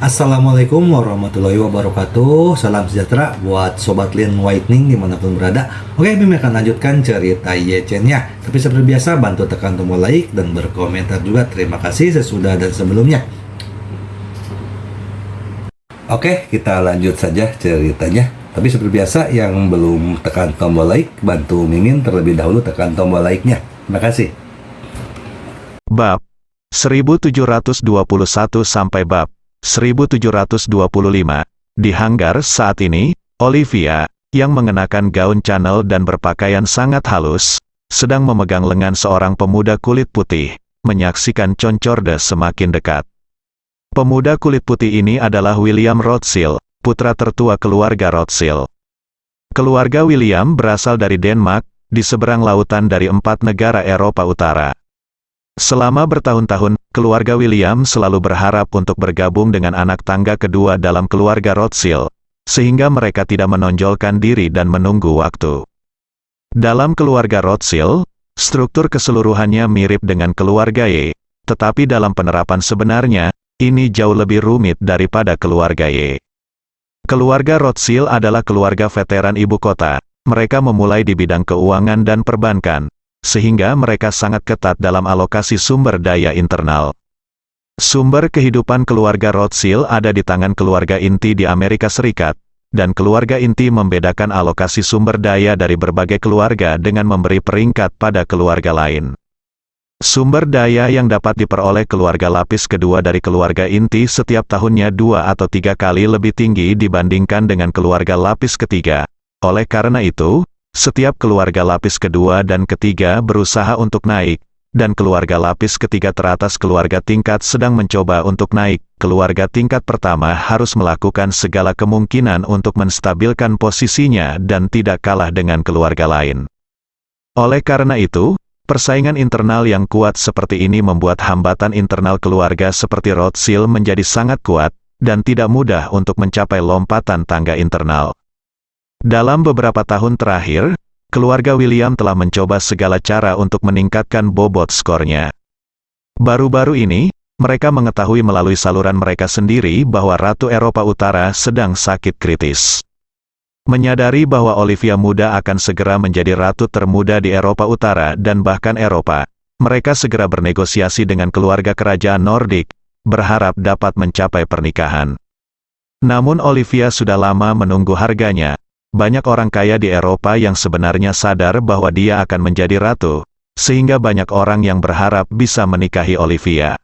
Assalamualaikum warahmatullahi wabarakatuh. Salam sejahtera buat Sobat Lin Whitening dimanapun berada. Oke, Bim akan lanjutkan cerita Yechen-nya. Tapi seperti biasa, bantu tekan tombol like dan berkomentar juga. Terima kasih sesudah dan sebelumnya. Oke, kita lanjut saja ceritanya. Tapi seperti biasa, yang belum tekan tombol like, bantu Mimin terlebih dahulu tekan tombol like-nya. Terima kasih. Bab 1721 sampai bab 1725. Di hanggar saat ini, Olivia, yang mengenakan gaun Chanel dan berpakaian sangat halus, sedang memegang lengan seorang pemuda kulit putih, menyaksikan Concorde semakin dekat. Pemuda kulit putih ini adalah William Rothschild, putra tertua keluarga Rothschild. Keluarga William berasal dari Denmark, di seberang lautan dari 4 negara Eropa Utara. Selama bertahun-tahun, keluarga William selalu berharap untuk bergabung dengan anak tangga kedua dalam keluarga Rothschild, sehingga mereka tidak menonjolkan diri dan menunggu waktu. Dalam keluarga Rothschild, struktur keseluruhannya mirip dengan keluarga Y, tetapi dalam penerapan sebenarnya, ini jauh lebih rumit daripada keluarga Y. Keluarga Rothschild adalah keluarga veteran ibu kota. Mereka memulai di bidang keuangan dan perbankan, sehingga mereka sangat ketat dalam alokasi sumber daya internal. Sumber kehidupan keluarga Rothschild ada di tangan keluarga inti di Amerika Serikat, dan keluarga inti membedakan alokasi sumber daya dari berbagai keluarga dengan memberi peringkat pada keluarga lain. Sumber daya yang dapat diperoleh keluarga lapis kedua dari keluarga inti setiap tahunnya 2 atau 3 kali lebih tinggi dibandingkan dengan keluarga lapis ketiga. Oleh karena itu, setiap keluarga lapis kedua dan ketiga berusaha untuk naik, dan keluarga lapis ketiga teratas keluarga tingkat sedang mencoba untuk naik. Keluarga tingkat pertama harus melakukan segala kemungkinan untuk menstabilkan posisinya dan tidak kalah dengan keluarga lain. Oleh karena itu, persaingan internal yang kuat seperti ini membuat hambatan internal keluarga seperti Rothschild menjadi sangat kuat, dan tidak mudah untuk mencapai lompatan tangga internal. Dalam beberapa tahun terakhir, keluarga William telah mencoba segala cara untuk meningkatkan bobot skornya. Baru-baru ini, mereka mengetahui melalui saluran mereka sendiri bahwa Ratu Eropa Utara sedang sakit kritis. Menyadari bahwa Olivia muda akan segera menjadi ratu termuda di Eropa Utara dan bahkan Eropa, mereka segera bernegosiasi dengan keluarga kerajaan Nordik, berharap dapat mencapai pernikahan. Namun Olivia sudah lama menunggu harganya. Banyak orang kaya di Eropa yang sebenarnya sadar bahwa dia akan menjadi ratu, sehingga banyak orang yang berharap bisa menikahi Olivia.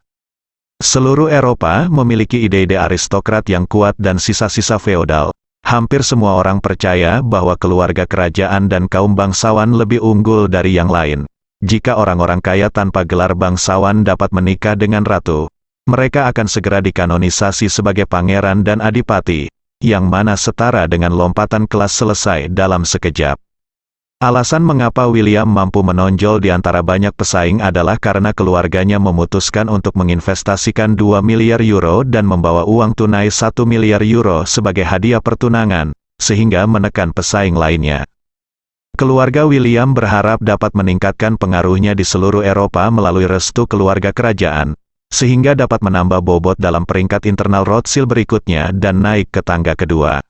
Seluruh Eropa memiliki ide-ide aristokrat yang kuat dan sisa-sisa feodal. Hampir semua orang percaya bahwa keluarga kerajaan dan kaum bangsawan lebih unggul dari yang lain. Jika orang-orang kaya tanpa gelar bangsawan dapat menikah dengan ratu, mereka akan segera dikanonisasi sebagai pangeran dan adipati, yang mana setara dengan lompatan kelas selesai dalam sekejap. Alasan mengapa William mampu menonjol di antara banyak pesaing adalah karena keluarganya memutuskan untuk menginvestasikan 2 miliar euro dan membawa uang tunai 1 miliar euro sebagai hadiah pertunangan, sehingga menekan pesaing lainnya. Keluarga William berharap dapat meningkatkan pengaruhnya di seluruh Eropa melalui restu keluarga kerajaan, sehingga dapat menambah bobot dalam peringkat internal Rothschild berikutnya dan naik ke tangga kedua.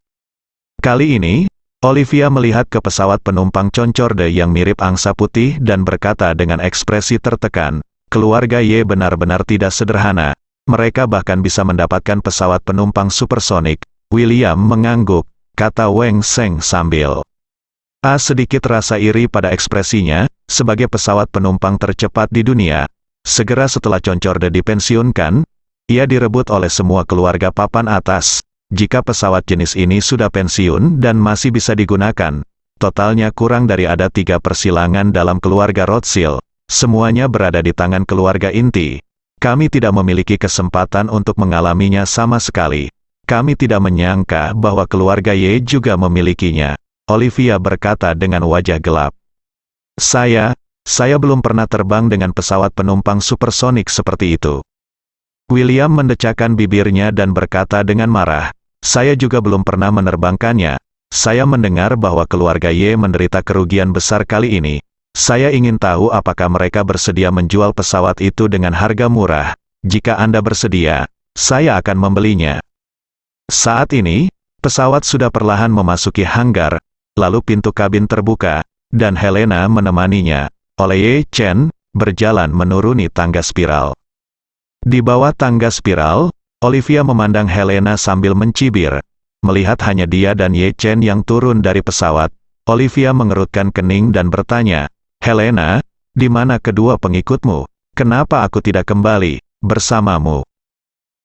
Kali ini, Olivia melihat ke pesawat penumpang Concorde yang mirip angsa putih dan berkata dengan ekspresi tertekan, keluarga Y benar-benar tidak sederhana, mereka bahkan bisa mendapatkan pesawat penumpang supersonik. William mengangguk, kata Weng Seng sambil sedikit rasa iri pada ekspresinya, sebagai pesawat penumpang tercepat di dunia. Segera setelah Concorde dipensiunkan, ia direbut oleh semua keluarga papan atas. Jika pesawat jenis ini sudah pensiun dan masih bisa digunakan, totalnya kurang dari ada 3 persilangan dalam keluarga Rothschild. Semuanya berada di tangan keluarga inti. Kami tidak memiliki kesempatan untuk mengalaminya sama sekali. Kami tidak menyangka bahwa keluarga Y juga memilikinya. Olivia berkata dengan wajah gelap. Saya belum pernah terbang dengan pesawat penumpang supersonik seperti itu. William mendecakkan bibirnya dan berkata dengan marah, saya juga belum pernah menerbangkannya. Saya mendengar bahwa keluarga Y menderita kerugian besar kali ini. Saya ingin tahu apakah mereka bersedia menjual pesawat itu dengan harga murah. Jika Anda bersedia, saya akan membelinya. Saat ini, pesawat sudah perlahan memasuki hanggar, lalu pintu kabin terbuka, dan Helena menemaninya, oleh Ye Chen, berjalan menuruni tangga spiral. Di bawah tangga spiral, Olivia memandang Helena sambil mencibir. Melihat hanya dia dan Ye Chen yang turun dari pesawat, Olivia mengerutkan kening dan bertanya, "Helena, di mana kedua pengikutmu? Kenapa aku tidak kembali bersamamu?"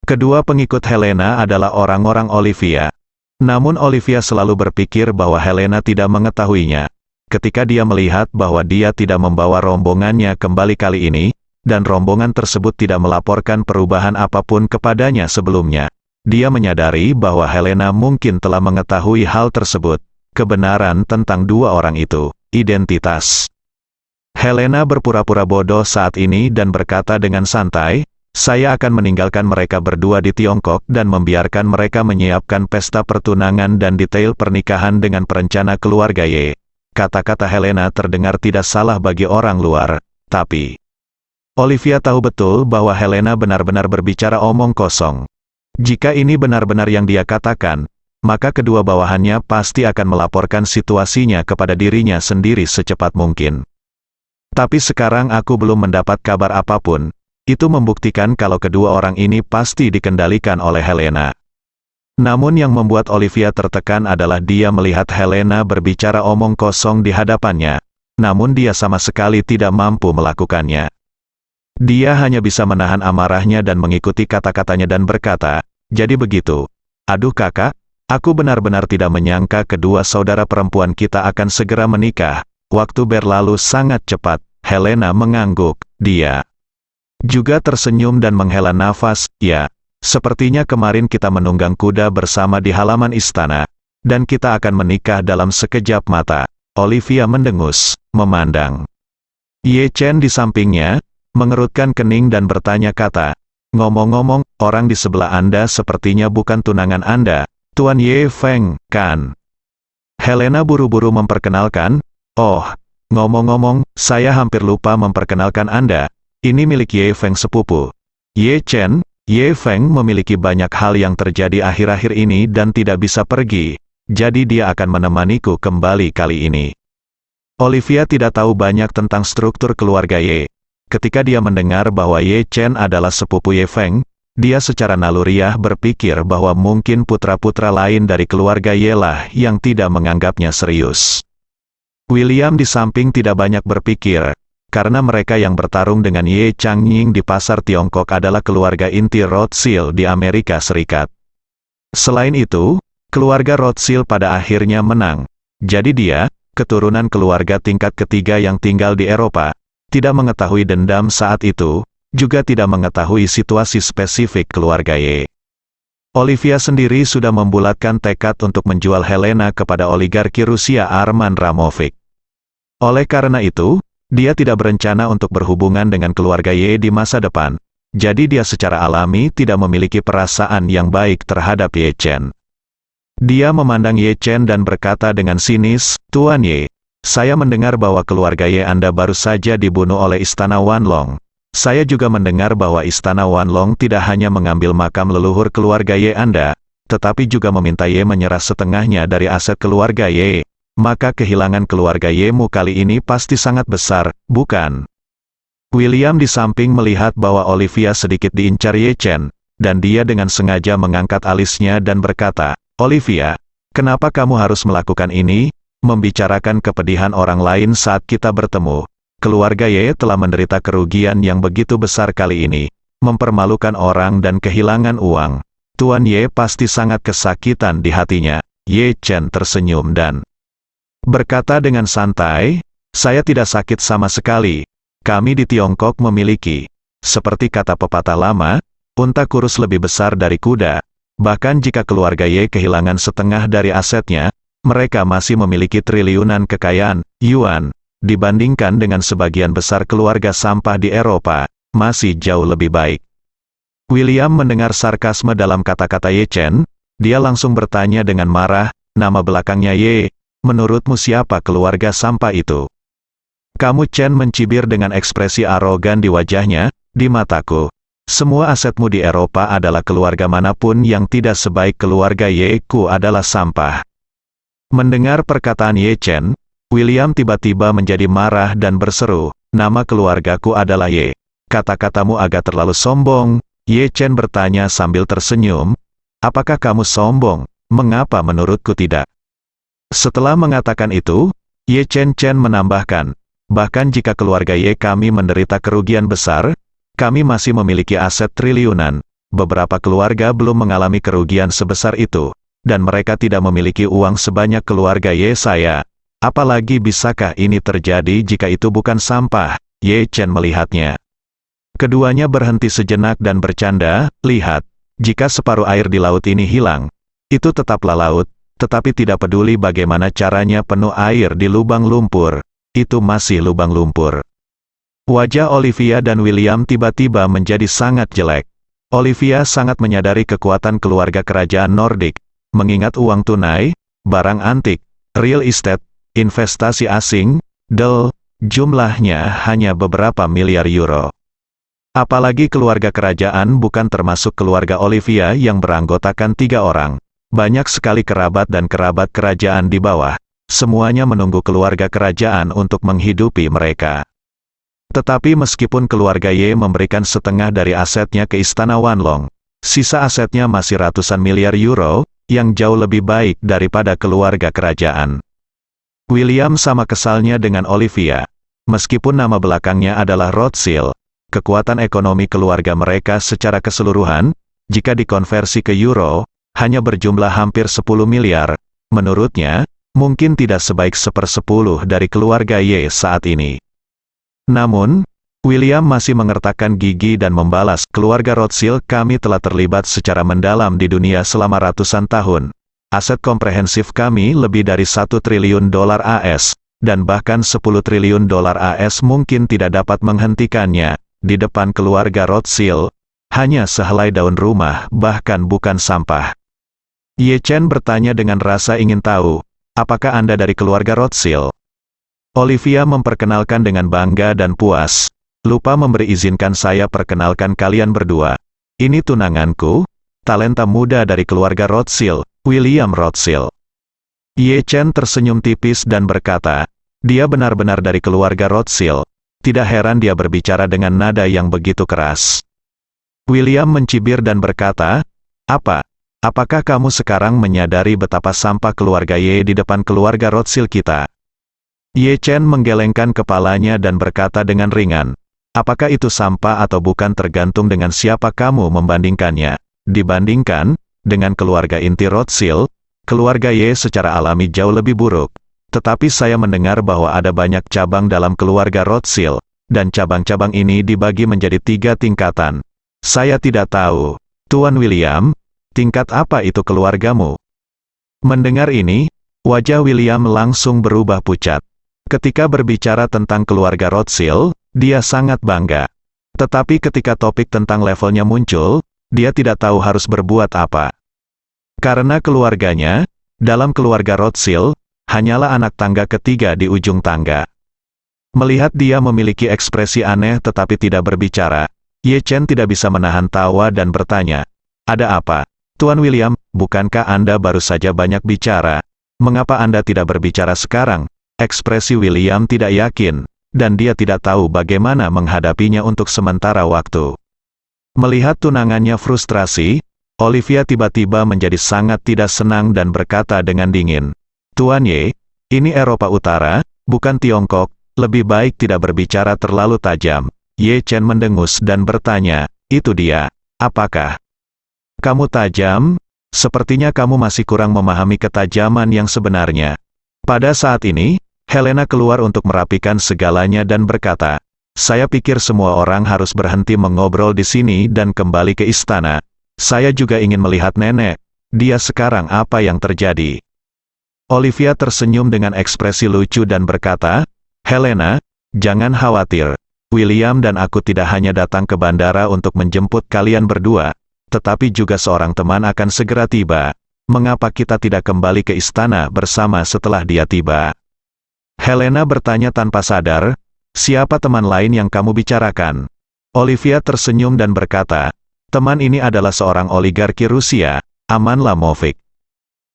Kedua pengikut Helena adalah orang-orang Olivia. Namun Olivia selalu berpikir bahwa Helena tidak mengetahuinya. Ketika dia melihat bahwa dia tidak membawa rombongannya kembali kali ini, dan rombongan tersebut tidak melaporkan perubahan apapun kepadanya sebelumnya, dia menyadari bahwa Helena mungkin telah mengetahui hal tersebut, kebenaran tentang dua orang itu, identitas. Helena berpura-pura bodoh saat ini dan berkata dengan santai, "Saya akan meninggalkan mereka berdua di Tiongkok dan membiarkan mereka menyiapkan pesta pertunangan dan detail pernikahan dengan perencana keluarga Ye." Kata-kata Helena terdengar tidak salah bagi orang luar, tapi Olivia tahu betul bahwa Helena benar-benar berbicara omong kosong. Jika ini benar-benar yang dia katakan, maka kedua bawahannya pasti akan melaporkan situasinya kepada dirinya sendiri secepat mungkin. Tapi sekarang aku belum mendapat kabar apapun. Itu membuktikan kalau kedua orang ini pasti dikendalikan oleh Helena. Namun yang membuat Olivia tertekan adalah dia melihat Helena berbicara omong kosong di hadapannya, namun dia sama sekali tidak mampu melakukannya. Dia hanya bisa menahan amarahnya dan mengikuti kata-katanya dan berkata, "Jadi begitu. Aduh kakak, aku benar-benar tidak menyangka kedua saudara perempuan kita akan segera menikah. Waktu berlalu sangat cepat." Helena mengangguk, dia juga tersenyum dan menghela nafas. "Ya, sepertinya kemarin kita menunggang kuda bersama di halaman istana, dan kita akan menikah dalam sekejap mata." Olivia mendengus, memandang Ye Chen di sampingnya, mengerutkan kening dan bertanya kata, "Ngomong-ngomong, orang di sebelah Anda sepertinya bukan tunangan Anda, Tuan Ye Feng, kan?" Helena buru-buru memperkenalkan, "Oh, ngomong-ngomong, saya hampir lupa memperkenalkan Anda. Ini milik Ye Feng sepupu. Ye Chen." Ye Feng memiliki banyak hal yang terjadi akhir-akhir ini dan tidak bisa pergi, jadi dia akan menemaniku kembali kali ini. Olivia tidak tahu banyak tentang struktur keluarga Ye. Ketika dia mendengar bahwa Ye Chen adalah sepupu Ye Feng, dia secara naluriah berpikir bahwa mungkin putra-putra lain dari keluarga Ye lah yang tidak menganggapnya serius. William di samping tidak banyak berpikir, karena mereka yang bertarung dengan Ye Changying di pasar Tiongkok adalah keluarga inti Rothschild di Amerika Serikat. Selain itu, keluarga Rothschild pada akhirnya menang. Jadi dia, keturunan keluarga tingkat ketiga yang tinggal di Eropa, tidak mengetahui dendam saat itu, juga tidak mengetahui situasi spesifik keluarga Ye. Olivia sendiri sudah membulatkan tekad untuk menjual Helena kepada oligarki Rusia Arman Ramovic. Oleh karena itu, dia tidak berencana untuk berhubungan dengan keluarga Ye di masa depan, jadi dia secara alami tidak memiliki perasaan yang baik terhadap Ye Chen. Dia memandang Ye Chen dan berkata dengan sinis, "Tuan Ye, saya mendengar bahwa keluarga Ye Anda baru saja dibunuh oleh Istana Wanlong. Saya juga mendengar bahwa Istana Wanlong tidak hanya mengambil makam leluhur keluarga Ye Anda, tetapi juga meminta Ye menyerah setengahnya dari aset keluarga Ye. Maka kehilangan keluarga Yemu kali ini pasti sangat besar, bukan?" William di samping melihat bahwa Olivia sedikit diincar Ye Chen, dan dia dengan sengaja mengangkat alisnya dan berkata, "Olivia, kenapa kamu harus melakukan ini? Membicarakan kepedihan orang lain saat kita bertemu. Keluarga Ye telah menderita kerugian yang begitu besar kali ini, mempermalukan orang dan kehilangan uang. Tuan Ye pasti sangat kesakitan di hatinya." Ye Chen tersenyum dan berkata dengan santai, "Saya tidak sakit sama sekali. Kami di Tiongkok memiliki, seperti kata pepatah lama, unta kurus lebih besar dari kuda. Bahkan jika keluarga Ye kehilangan setengah dari asetnya, mereka masih memiliki triliunan kekayaan, yuan, dibandingkan dengan sebagian besar keluarga sampah di Eropa, masih jauh lebih baik." William mendengar sarkasme dalam kata-kata Ye Chen, dia langsung bertanya dengan marah, "Nama belakangnya Ye, menurutmu siapa keluarga sampah itu?" Kamu Chen mencibir dengan ekspresi arogan di wajahnya, "Di mataku, Semua asetmu di Eropa adalah keluarga manapun yang tidak sebaik keluarga Ye ku adalah sampah. Mendengar perkataan Ye Chen, William tiba-tiba menjadi marah dan berseru, nama keluargaku adalah Ye. Kata-katamu agak terlalu sombong. Ye Chen bertanya sambil tersenyum, apakah kamu sombong? Mengapa menurutku tidak? Setelah mengatakan itu, Ye Chen menambahkan, bahkan jika keluarga Ye kami menderita kerugian besar, kami masih memiliki aset triliunan. Beberapa keluarga belum mengalami kerugian sebesar itu, dan mereka tidak memiliki uang sebanyak keluarga Ye saya. Apalagi bisakah ini terjadi jika itu bukan sampah? Ye Chen melihatnya. Keduanya berhenti sejenak dan bercanda, lihat, jika separuh air di laut ini hilang, itu tetaplah laut, tetapi tidak peduli bagaimana caranya penuh air di lubang lumpur, itu masih lubang lumpur. Wajah Olivia dan William tiba-tiba menjadi sangat jelek. Olivia sangat menyadari kekuatan keluarga kerajaan Nordik, mengingat uang tunai, barang antik, real estate, investasi asing, jumlahnya hanya beberapa miliar euro. Apalagi keluarga kerajaan bukan termasuk keluarga Olivia yang beranggotakan 3 orang. Banyak sekali kerabat dan kerabat kerajaan di bawah. Semuanya menunggu keluarga kerajaan untuk menghidupi mereka. Tetapi meskipun keluarga Ye memberikan setengah dari asetnya ke Istana Wanlong, sisa asetnya masih ratusan miliar euro, yang jauh lebih baik daripada keluarga kerajaan. William sama kesalnya dengan Olivia. Meskipun nama belakangnya adalah Rothschild, kekuatan ekonomi keluarga mereka secara keseluruhan, jika dikonversi ke euro, hanya berjumlah hampir 10 miliar. Menurutnya, mungkin tidak sebaik 1/10 dari keluarga Ye saat ini. Namun, William masih mengertakkan gigi dan membalas, keluarga Rothschild kami telah terlibat secara mendalam di dunia selama ratusan tahun. Aset komprehensif kami lebih dari $1 triliun AS, dan bahkan $10 triliun AS mungkin tidak dapat menghentikannya. Di depan keluarga Rothschild, hanya sehelai daun rumah, bahkan bukan sampah. Ye Chen bertanya dengan rasa ingin tahu, apakah Anda dari keluarga Rothschild? Olivia memperkenalkan dengan bangga dan puas, lupa memberi izinkan saya perkenalkan kalian berdua. Ini tunanganku, talenta muda dari keluarga Rothschild, William Rothschild. Ye Chen tersenyum tipis dan berkata, dia benar-benar dari keluarga Rothschild. Tidak heran dia berbicara dengan nada yang begitu keras. William mencibir dan berkata, apakah kamu sekarang menyadari betapa sampah keluarga Ye di depan keluarga Rothschild kita? Ye Chen menggelengkan kepalanya dan berkata dengan ringan, apakah itu sampah atau bukan tergantung dengan siapa kamu membandingkannya. Dibandingkan dengan keluarga inti Rothschild, keluarga Ye secara alami jauh lebih buruk. Tetapi saya mendengar bahwa ada banyak cabang dalam keluarga Rothschild, dan cabang-cabang ini dibagi menjadi 3 tingkatan. Saya tidak tahu, Tuan William, tingkat apa itu keluargamu? Mendengar ini, wajah William langsung berubah pucat. Ketika berbicara tentang keluarga Rothschild, dia sangat bangga. Tetapi ketika topik tentang levelnya muncul, dia tidak tahu harus berbuat apa. Karena keluarganya, dalam keluarga Rothschild, hanyalah anak tangga ketiga di ujung tangga. Melihat dia memiliki ekspresi aneh tetapi tidak berbicara, Ye Chen tidak bisa menahan tawa dan bertanya, ada apa? Tuan William, bukankah Anda baru saja banyak bicara? Mengapa Anda tidak berbicara sekarang? Ekspresi William tidak yakin, dan dia tidak tahu bagaimana menghadapinya untuk sementara waktu. Melihat tunangannya frustrasi, Olivia tiba-tiba menjadi sangat tidak senang dan berkata dengan dingin, Tuan Ye, ini Eropa Utara, bukan Tiongkok, lebih baik tidak berbicara terlalu tajam. Ye Chen mendengus dan bertanya, itu dia, apakah kamu tajam? Sepertinya kamu masih kurang memahami ketajaman yang sebenarnya. Pada saat ini, Helena keluar untuk merapikan segalanya dan berkata, saya pikir semua orang harus berhenti mengobrol di sini dan kembali ke istana. Saya juga ingin melihat nenek. Dia sekarang apa yang terjadi? Olivia tersenyum dengan ekspresi lucu dan berkata, Helena, jangan khawatir. William dan aku tidak hanya datang ke bandara untuk menjemput kalian berdua, tetapi juga seorang teman akan segera tiba. Mengapa kita tidak kembali ke istana bersama setelah dia tiba? Helena bertanya tanpa sadar, siapa teman lain yang kamu bicarakan? Olivia tersenyum dan berkata, teman ini adalah seorang oligarki Rusia, Aman Lamovic.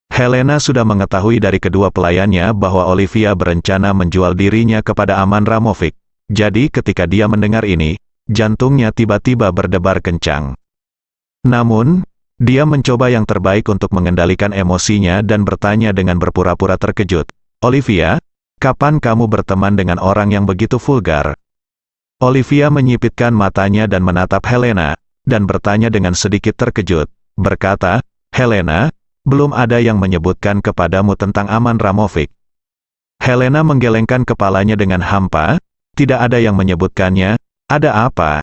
Helena sudah mengetahui dari kedua pelayannya bahwa Olivia berencana menjual dirinya kepada Aman Ramovic. Jadi ketika dia mendengar ini, jantungnya tiba-tiba berdebar kencang. Namun, dia mencoba yang terbaik untuk mengendalikan emosinya dan bertanya dengan berpura-pura terkejut. Olivia, kapan kamu berteman dengan orang yang begitu vulgar? Olivia menyipitkan matanya dan menatap Helena, dan bertanya dengan sedikit terkejut, berkata, Helena, belum ada yang menyebutkan kepadamu tentang Aman Ramovic. Helena menggelengkan kepalanya dengan hampa, tidak ada yang menyebutkannya, ada apa?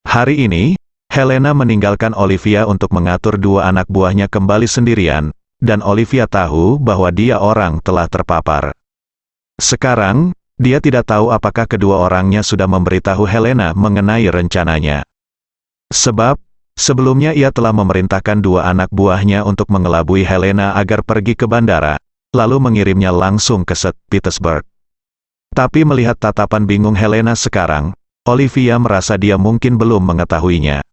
Hari ini, Helena meninggalkan Olivia untuk mengatur dua anak buahnya kembali sendirian, dan Olivia tahu bahwa dia orang telah terpapar. Sekarang, dia tidak tahu apakah kedua orangnya sudah memberitahu Helena mengenai rencananya. Sebab, sebelumnya ia telah memerintahkan dua anak buahnya untuk mengelabui Helena agar pergi ke bandara, lalu mengirimnya langsung ke St. Petersburg. Tapi melihat tatapan bingung Helena sekarang, Olivia merasa dia mungkin belum mengetahuinya.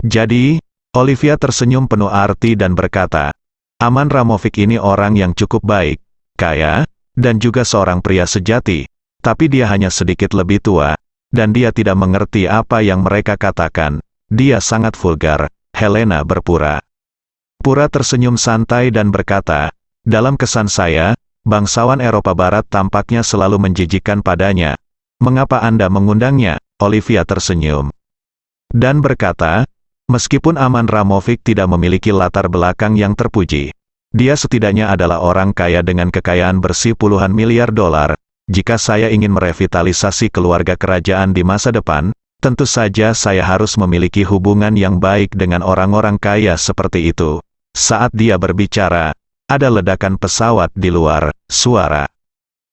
Jadi, Olivia tersenyum penuh arti dan berkata, Aman Ramovic ini orang yang cukup baik, kaya, dan juga seorang pria sejati, tapi dia hanya sedikit lebih tua, dan dia tidak mengerti apa yang mereka katakan. Dia sangat vulgar. Helena berpura-pura tersenyum santai dan berkata, dalam kesan saya, bangsawan Eropa Barat tampaknya selalu menjijikkan padanya. Mengapa Anda mengundangnya? Olivia tersenyum dan berkata, meskipun Aman Ramovic tidak memiliki latar belakang yang terpuji, dia setidaknya adalah orang kaya dengan kekayaan bersih puluhan miliar dolar. Jika saya ingin merevitalisasi keluarga kerajaan di masa depan, tentu saja saya harus memiliki hubungan yang baik dengan orang-orang kaya seperti itu. Saat dia berbicara, ada ledakan pesawat di luar suara.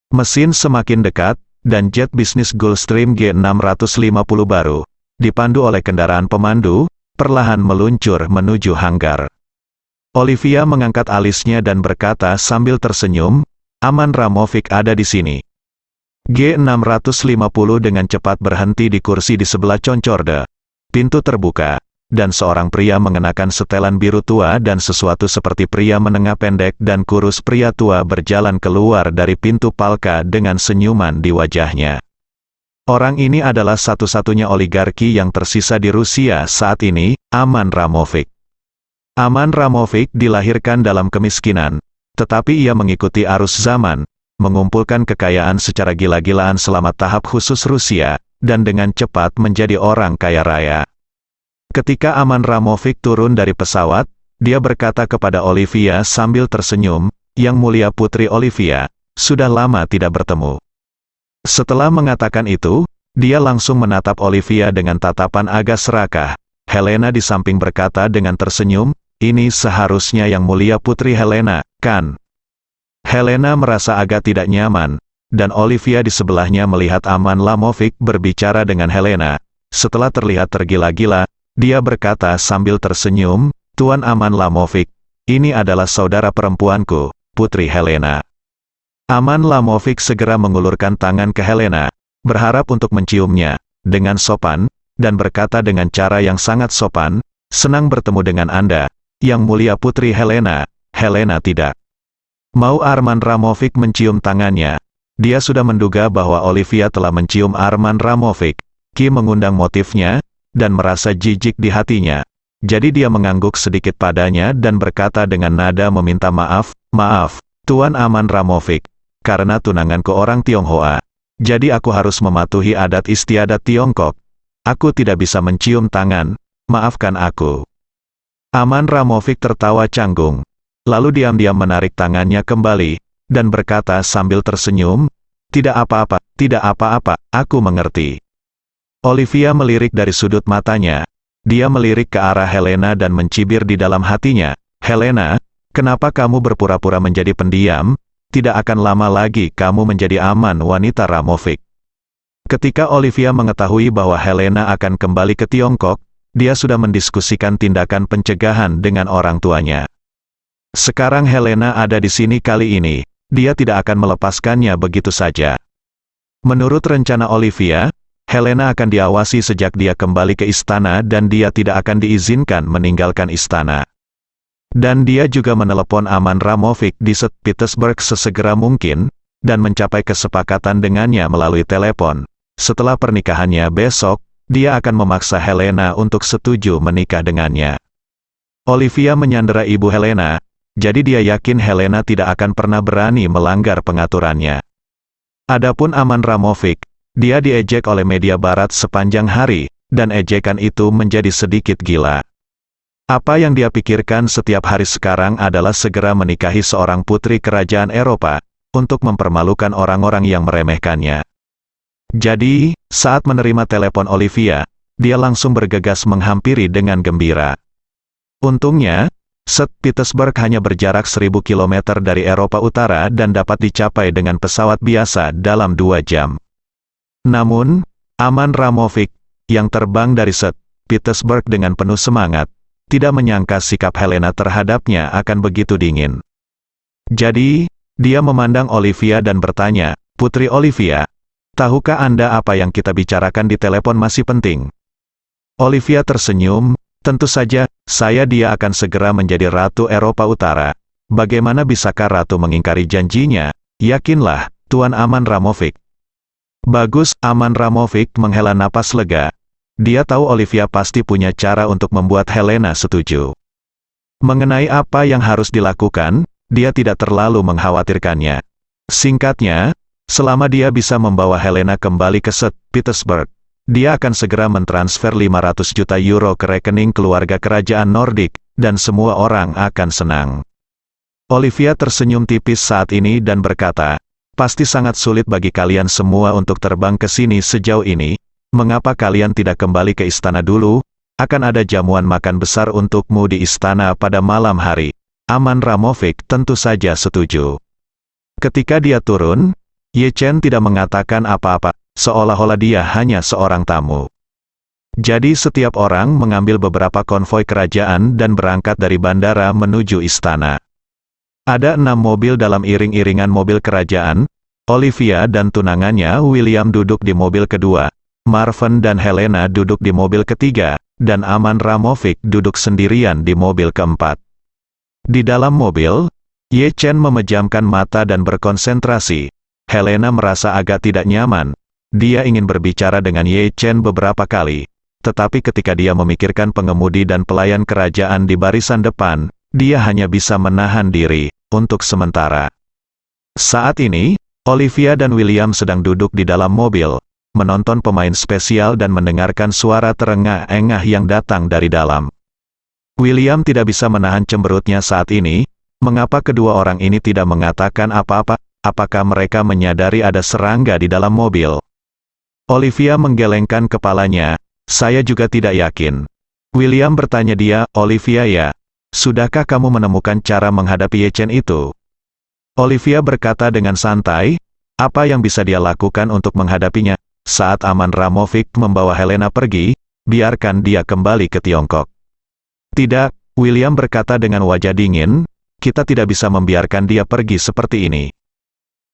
Mesin semakin dekat, dan jet bisnis Gulfstream G650 baru, dipandu oleh kendaraan pemandu, perlahan meluncur menuju hanggar. Olivia mengangkat alisnya dan berkata sambil tersenyum, Aman Ramovic ada di sini. G650 dengan cepat berhenti di kursi di sebelah Concorde. Pintu terbuka, dan seorang pria mengenakan setelan biru tua dan sesuatu seperti pria menengah pendek dan kurus pria tua berjalan keluar dari pintu Palka dengan senyuman di wajahnya. Orang ini adalah satu-satunya oligarki yang tersisa di Rusia saat ini, Aman Ramovic. Aman Ramovic dilahirkan dalam kemiskinan, tetapi ia mengikuti arus zaman, mengumpulkan kekayaan secara gila-gilaan selama tahap khusus Rusia, dan dengan cepat menjadi orang kaya raya. Ketika Aman Ramovic turun dari pesawat, dia berkata kepada Olivia sambil tersenyum, Yang Mulia Putri Olivia, sudah lama tidak bertemu. Setelah mengatakan itu, dia langsung menatap Olivia dengan tatapan agak serakah. Helena di samping berkata dengan tersenyum, ini seharusnya Yang Mulia Putri Helena, kan? Helena merasa agak tidak nyaman, dan Olivia di sebelahnya melihat Aman Lamovic berbicara dengan Helena. Setelah terlihat tergila-gila, dia berkata sambil tersenyum, Tuan Aman Lamovic, ini adalah saudara perempuanku, Putri Helena. Aman Lamovic segera mengulurkan tangan ke Helena, berharap untuk menciumnya, dengan sopan, dan berkata dengan cara yang sangat sopan, senang bertemu dengan Anda, Yang Mulia Putri Helena. Helena tidak mau Arman Ramovic mencium tangannya. Dia sudah menduga bahwa Olivia telah mencium Arman Ramovic. Ki mengundang motifnya, dan merasa jijik di hatinya. Jadi dia mengangguk sedikit padanya dan berkata dengan nada meminta maaf, maaf, Tuan Aman Ramovic, karena tunanganku orang Tionghoa. Jadi aku harus mematuhi adat istiadat Tiongkok. Aku tidak bisa mencium tangan, maafkan aku. Aman Ramovic tertawa canggung, lalu diam-diam menarik tangannya kembali, dan berkata sambil tersenyum, tidak apa-apa, aku mengerti. Olivia melirik dari sudut matanya. Dia melirik ke arah Helena dan mencibir di dalam hatinya. Helena, kenapa kamu berpura-pura menjadi pendiam? Tidak akan lama lagi kamu menjadi Aman wanita Ramovic. Ketika Olivia mengetahui bahwa Helena akan kembali ke Tiongkok, dia sudah mendiskusikan tindakan pencegahan dengan orang tuanya. Sekarang Helena ada di sini kali ini, dia tidak akan melepaskannya begitu saja. Menurut rencana Olivia, Helena akan diawasi sejak dia kembali ke istana dan dia tidak akan diizinkan meninggalkan istana. Dan dia juga menelepon Aman Ramovic di St. Petersburg sesegera mungkin, dan mencapai kesepakatan dengannya melalui telepon. Setelah pernikahannya besok, dia akan memaksa Helena untuk setuju menikah dengannya. Olivia menyandera ibu Helena, jadi dia yakin Helena tidak akan pernah berani melanggar pengaturannya. Adapun Aman Ramovic, dia diejek oleh media barat sepanjang hari, dan ejekan itu menjadi sedikit gila. Apa yang dia pikirkan setiap hari sekarang adalah segera menikahi seorang putri kerajaan Eropa, untuk mempermalukan orang-orang yang meremehkannya. Jadi, saat menerima telepon Olivia, dia langsung bergegas menghampiri dengan gembira. Untungnya, St. Petersburg hanya berjarak 1000 km dari Eropa Utara dan dapat dicapai dengan pesawat biasa dalam 2 jam. Namun, Aman Ramovic, yang terbang dari St. Petersburg dengan penuh semangat, tidak menyangka sikap Helena terhadapnya akan begitu dingin. Jadi, dia memandang Olivia dan bertanya, "Putri Olivia, tahukah Anda apa yang kita bicarakan di telepon masih penting?" Olivia tersenyum, "Tentu saja, dia akan segera menjadi Ratu Eropa Utara. Bagaimana bisakah Ratu mengingkari janjinya? Yakinlah, Tuan Aman Ramovic." Bagus, Aman Ramovic menghela napas lega. Dia tahu Olivia pasti punya cara untuk membuat Helena setuju. Mengenai apa yang harus dilakukan, dia tidak terlalu mengkhawatirkannya. Singkatnya, selama dia bisa membawa Helena kembali ke St. Petersburg, dia akan segera mentransfer 500 juta euro ke rekening keluarga kerajaan Nordik, dan semua orang akan senang. Olivia tersenyum tipis saat ini dan berkata, "Pasti sangat sulit bagi kalian semua untuk terbang ke sini sejauh ini. Mengapa kalian tidak kembali ke istana dulu? Akan ada jamuan makan besar untukmu di istana pada malam hari." Aman Ramovic tentu saja setuju. Ketika dia turun, Ye Chen tidak mengatakan apa-apa, seolah-olah dia hanya seorang tamu. Jadi setiap orang mengambil beberapa konvoi kerajaan dan berangkat dari bandara menuju istana. Ada 6 mobil dalam iring-iringan mobil kerajaan. Olivia dan tunangannya William duduk di mobil kedua. Marvin dan Helena duduk di mobil ketiga, dan Aman Ramovic duduk sendirian di mobil keempat. Di dalam mobil, Ye Chen memejamkan mata dan berkonsentrasi. Helena merasa agak tidak nyaman. Dia ingin berbicara dengan Ye Chen beberapa kali. Tetapi ketika dia memikirkan pengemudi dan pelayan kerajaan di barisan depan, dia hanya bisa menahan diri, untuk sementara. Saat ini, Olivia dan William sedang duduk di dalam mobil, menonton pemain spesial dan mendengarkan suara terengah-engah yang datang dari dalam. William tidak bisa menahan cemberutnya saat ini. Mengapa kedua orang ini tidak mengatakan apa-apa? Apakah mereka menyadari ada serangga di dalam mobil? Olivia menggelengkan kepalanya. "Saya juga tidak yakin." William bertanya dia, "Olivia ya, sudahkah kamu menemukan cara menghadapi Ye Chen itu?" Olivia berkata dengan santai, apa yang bisa dia lakukan untuk menghadapinya? Saat Aman Ramovic membawa Helena pergi, biarkan dia kembali ke Tiongkok. "Tidak," William berkata dengan wajah dingin, "kita tidak bisa membiarkan dia pergi seperti ini."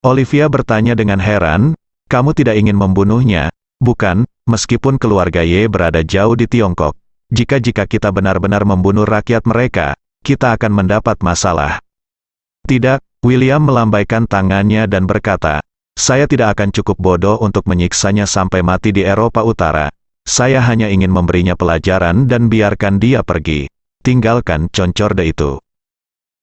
Olivia bertanya dengan heran, "Kamu tidak ingin membunuhnya, bukan? Meskipun keluarga Ye berada jauh di Tiongkok, jika kita benar-benar membunuh rakyat mereka, kita akan mendapat masalah." "Tidak," William melambaikan tangannya dan berkata, "Saya tidak akan cukup bodoh untuk menyiksanya sampai mati di Eropa Utara. Saya hanya ingin memberinya pelajaran dan biarkan dia pergi. Tinggalkan concorde itu."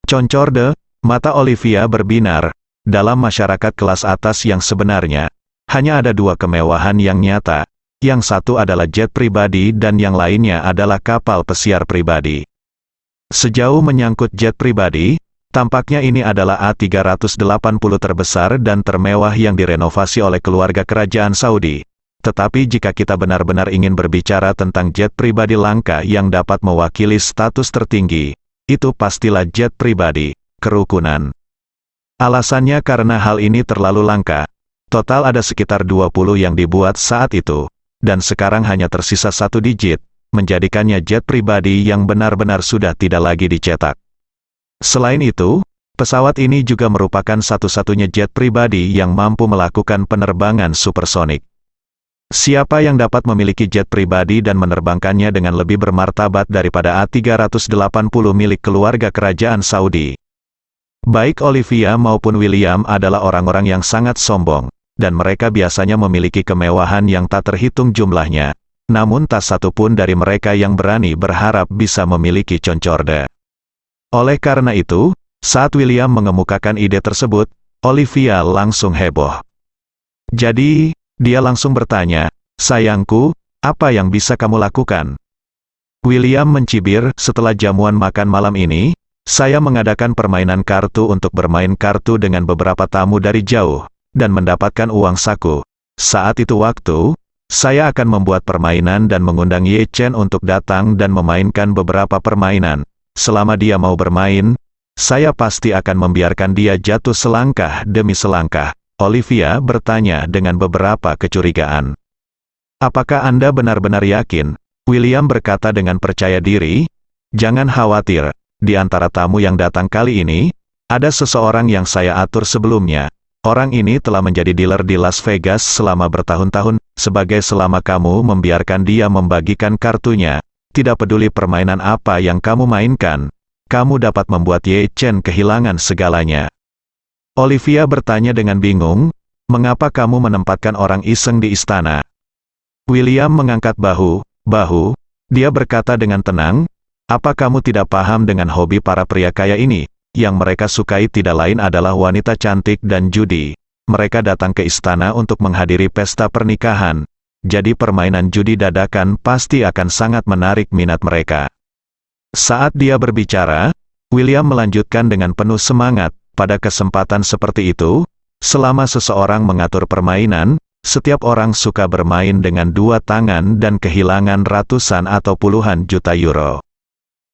Concorde, mata Olivia berbinar. Dalam masyarakat kelas atas yang sebenarnya, hanya ada 2 kemewahan yang nyata. Yang satu adalah jet pribadi dan yang lainnya adalah kapal pesiar pribadi. Sejauh menyangkut jet pribadi, tampaknya ini adalah A380 terbesar dan termewah yang direnovasi oleh keluarga kerajaan Saudi. Tetapi jika kita benar-benar ingin berbicara tentang jet pribadi langka yang dapat mewakili status tertinggi, itu pastilah jet pribadi, kerukunan. Alasannya karena hal ini terlalu langka. Total ada sekitar 20 yang dibuat saat itu, dan sekarang hanya tersisa 1 digit, menjadikannya jet pribadi yang benar-benar sudah tidak lagi dicetak. Selain itu, pesawat ini juga merupakan satu-satunya jet pribadi yang mampu melakukan penerbangan supersonik. Siapa yang dapat memiliki jet pribadi dan menerbangkannya dengan lebih bermartabat daripada A380 milik keluarga kerajaan Saudi? Baik Olivia maupun William adalah orang-orang yang sangat sombong, dan mereka biasanya memiliki kemewahan yang tak terhitung jumlahnya. Namun tak satu pun dari mereka yang berani berharap bisa memiliki concorde. Oleh karena itu, saat William mengemukakan ide tersebut, Olivia langsung heboh. Jadi, dia langsung bertanya, "Sayangku, apa yang bisa kamu lakukan?" William mencibir, "Setelah jamuan makan malam ini, saya mengadakan permainan kartu untuk bermain kartu dengan beberapa tamu dari jauh, dan mendapatkan uang saku. Saat itu waktu, saya akan membuat permainan dan mengundang Ye Chen untuk datang dan memainkan beberapa permainan. Selama dia mau bermain, saya pasti akan membiarkan dia jatuh selangkah demi selangkah." Olivia bertanya dengan beberapa kecurigaan. "Apakah Anda benar-benar yakin?" William berkata dengan percaya diri. "Jangan khawatir, di antara tamu yang datang kali ini, ada seseorang yang saya atur sebelumnya. Orang ini telah menjadi dealer di Las Vegas selama bertahun-tahun, selama kamu membiarkan dia membagikan kartunya. Tidak peduli permainan apa yang kamu mainkan, kamu dapat membuat Ye Chen kehilangan segalanya." Olivia bertanya dengan bingung, "Mengapa kamu menempatkan orang iseng di istana?" William mengangkat bahu. Dia berkata dengan tenang, "Apa kamu tidak paham dengan hobi para pria kaya ini? Yang mereka sukai tidak lain adalah wanita cantik dan judi. Mereka datang ke istana untuk menghadiri pesta pernikahan. Jadi permainan judi dadakan pasti akan sangat menarik minat mereka." Saat dia berbicara, William melanjutkan dengan penuh semangat, "Pada kesempatan seperti itu, selama seseorang mengatur permainan, setiap orang suka bermain dengan dua tangan dan kehilangan ratusan atau puluhan juta euro.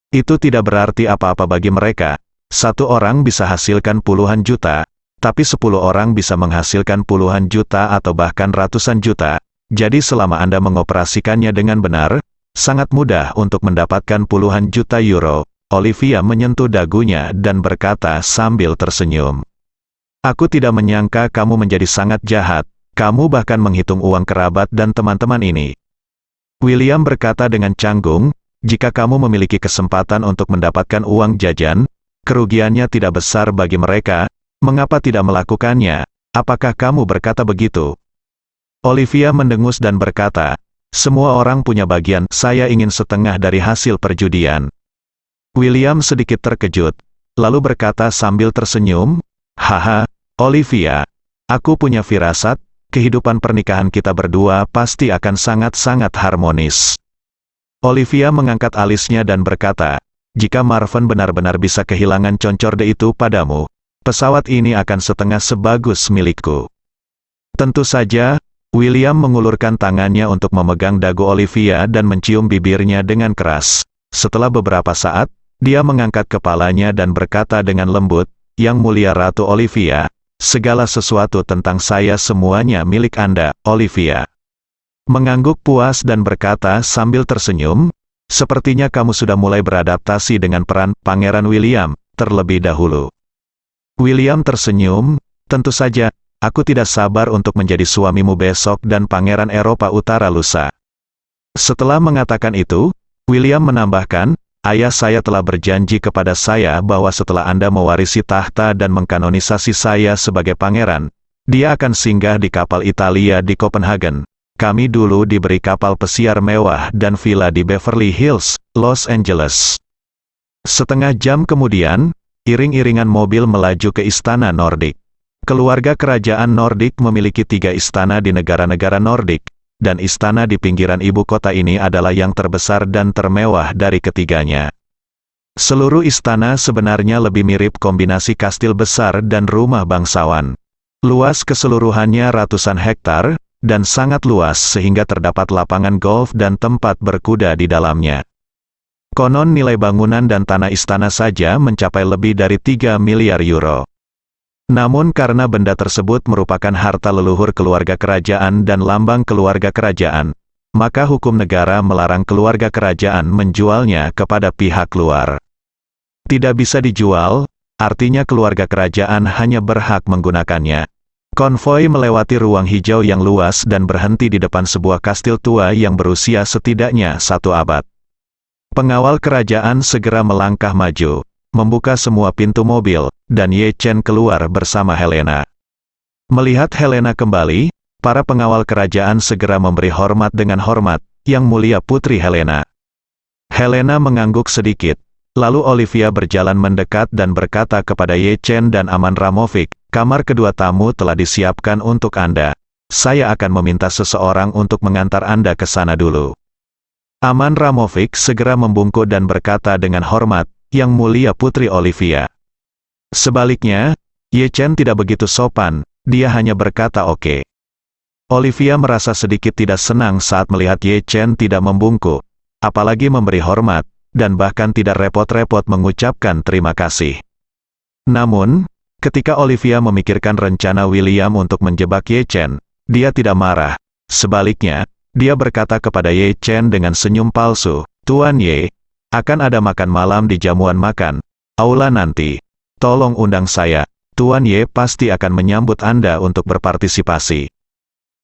Itu tidak berarti apa-apa bagi mereka. Satu orang bisa hasilkan puluhan juta, tapi 10 orang bisa menghasilkan puluhan juta atau bahkan ratusan juta. Jadi selama Anda mengoperasikannya dengan benar, sangat mudah untuk mendapatkan puluhan juta euro." Olivia menyentuh dagunya dan berkata sambil tersenyum, "Aku tidak menyangka kamu menjadi sangat jahat, kamu bahkan menghitung uang kerabat dan teman-teman ini." William berkata dengan canggung, "Jika kamu memiliki kesempatan untuk mendapatkan uang jajan, kerugiannya tidak besar bagi mereka, mengapa tidak melakukannya? Apakah kamu berkata begitu?" Olivia mendengus dan berkata, "Semua orang punya bagian, saya ingin setengah dari hasil perjudian." William sedikit terkejut, lalu berkata sambil tersenyum, "Haha, Olivia, aku punya firasat, kehidupan pernikahan kita berdua pasti akan sangat-sangat harmonis." Olivia mengangkat alisnya dan berkata, "Jika Marvin benar-benar bisa kehilangan concorde itu padamu, pesawat ini akan setengah sebagus milikku." Tentu saja, William mengulurkan tangannya untuk memegang dagu Olivia dan mencium bibirnya dengan keras. Setelah beberapa saat, dia mengangkat kepalanya dan berkata dengan lembut, "Yang mulia Ratu Olivia, segala sesuatu tentang saya semuanya milik Anda." Olivia mengangguk puas dan berkata sambil tersenyum, "Sepertinya kamu sudah mulai beradaptasi dengan peran Pangeran William terlebih dahulu." William tersenyum, "Tentu saja, aku tidak sabar untuk menjadi suamimu besok dan Pangeran Eropa Utara lusa." Setelah mengatakan itu, William menambahkan, "Ayah saya telah berjanji kepada saya bahwa setelah Anda mewarisi tahta dan mengkanonisasi saya sebagai pangeran, dia akan singgah di kapal Italia di Copenhagen. Kami dulu diberi kapal pesiar mewah dan villa di Beverly Hills, Los Angeles." Setengah jam kemudian, iring-iringan mobil melaju ke istana Nordik. Keluarga kerajaan Nordik memiliki 3 istana di negara-negara Nordik, dan istana di pinggiran ibu kota ini adalah yang terbesar dan termewah dari ketiganya. Seluruh istana sebenarnya lebih mirip kombinasi kastil besar dan rumah bangsawan. Luas keseluruhannya ratusan hektar, dan sangat luas sehingga terdapat lapangan golf dan tempat berkuda di dalamnya. Konon nilai bangunan dan tanah istana saja mencapai lebih dari 3 miliar euro. Namun karena benda tersebut merupakan harta leluhur keluarga kerajaan dan lambang keluarga kerajaan, maka hukum negara melarang keluarga kerajaan menjualnya kepada pihak luar. Tidak bisa dijual, artinya keluarga kerajaan hanya berhak menggunakannya. Konvoi melewati ruang hijau yang luas dan berhenti di depan sebuah kastil tua yang berusia setidaknya 1 abad. Pengawal kerajaan segera melangkah maju, membuka semua pintu mobil, dan Ye Chen keluar bersama Helena. Melihat Helena kembali, para pengawal kerajaan segera memberi hormat dengan hormat, Yang Mulia Putri Helena. Helena mengangguk sedikit. Lalu Olivia berjalan mendekat dan berkata kepada Ye Chen dan Aman Ramovic, kamar kedua tamu telah disiapkan untuk Anda. Saya akan meminta seseorang untuk mengantar Anda ke sana dulu. Aman Ramovic segera membungkuk dan berkata dengan hormat, Yang Mulia Putri Olivia. Sebaliknya, Ye Chen tidak begitu sopan, dia hanya berkata oke. Olivia merasa sedikit tidak senang saat melihat Ye Chen tidak membungkuk, apalagi memberi hormat, dan bahkan tidak repot-repot mengucapkan terima kasih. Namun, ketika Olivia memikirkan rencana William untuk menjebak Ye Chen, dia tidak marah. Sebaliknya, dia berkata kepada Ye Chen dengan senyum palsu, Tuan Ye, akan ada makan malam di jamuan makan aula nanti. Tolong undang saya, Tuan Ye pasti akan menyambut Anda untuk berpartisipasi.